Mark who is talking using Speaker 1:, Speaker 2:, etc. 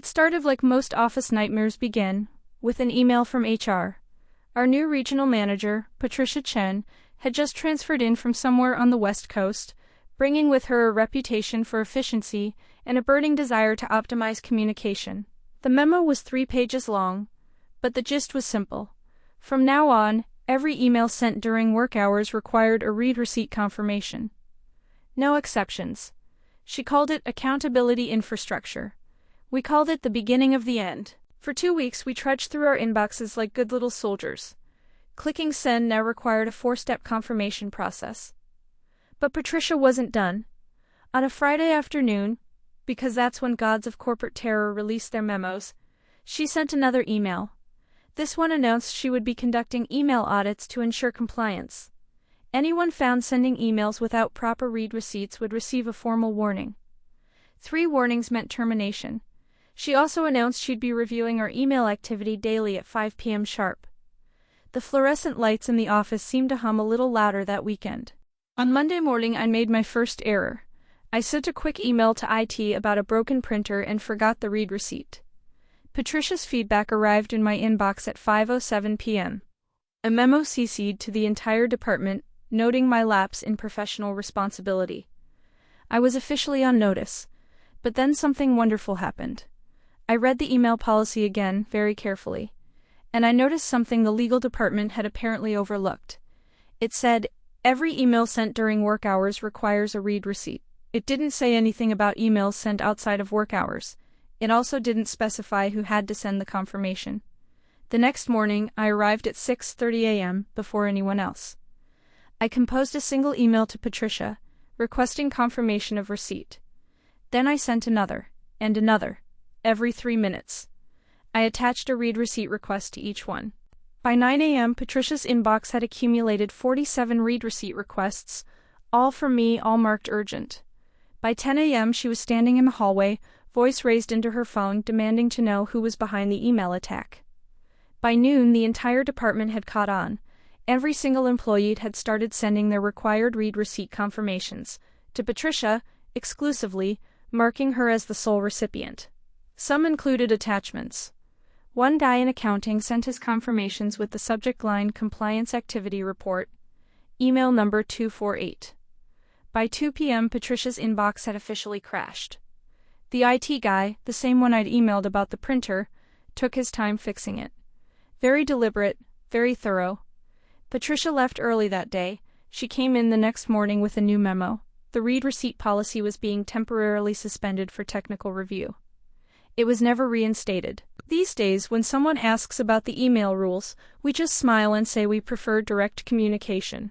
Speaker 1: It started like most office nightmares begin, with an email from HR. Our new regional manager, Patricia Chen, had just transferred in from somewhere on the West Coast, bringing with her a reputation for efficiency and a burning desire to optimize communication. The memo was 3 pages long, but the gist was simple. From now on, every email sent during work hours required a read receipt confirmation. No exceptions. She called it accountability infrastructure. We called it the beginning of the end. For 2 weeks we trudged through our inboxes like good little soldiers. Clicking send now required a 4-step confirmation process. But Patricia wasn't done. On a Friday afternoon, because that's when gods of corporate terror release their memos, she sent another email. This one announced she would be conducting email audits to ensure compliance. Anyone found sending emails without proper read receipts would receive a formal warning. 3 warnings meant termination. She also announced she'd be reviewing our email activity daily at 5 p.m. sharp. The fluorescent lights in the office seemed to hum a little louder that weekend. On Monday morning I made my first error. I sent a quick email to IT about a broken printer and forgot the read receipt. Patricia's feedback arrived in my inbox at 5:07 p.m. A memo CC'd to the entire department, noting my lapse in professional responsibility. I was officially on notice. But then something wonderful happened. I read the email policy again, very carefully. And I noticed something the legal department had apparently overlooked. It said, every email sent during work hours requires a read receipt. It didn't say anything about emails sent outside of work hours. It also didn't specify who had to send the confirmation. The next morning, I arrived at 6:30 a.m. before anyone else. I composed a single email to Patricia, requesting confirmation of receipt. Then I sent another, and another, every 3 minutes. I attached a read receipt request to each one. By 9 a.m., Patricia's inbox had accumulated 47 read receipt requests, all from me, all marked urgent. By 10 a.m., she was standing in the hallway, voice raised into her phone, demanding to know who was behind the email attack. By noon, the entire department had caught on. Every single employee had started sending their required read receipt confirmations to Patricia, exclusively, marking her as the sole recipient. Some included attachments. One guy in accounting sent his confirmations with the subject line Compliance Activity Report, email number 248. By 2 p.m., Patricia's inbox had officially crashed. The IT guy, the same one I'd emailed about the printer, took his time fixing it. Very deliberate, very thorough. Patricia left early that day. She came in the next morning with a new memo. The read receipt policy was being temporarily suspended for technical review. It was never reinstated. These days, when someone asks about the email rules, we just smile and say we prefer direct communication.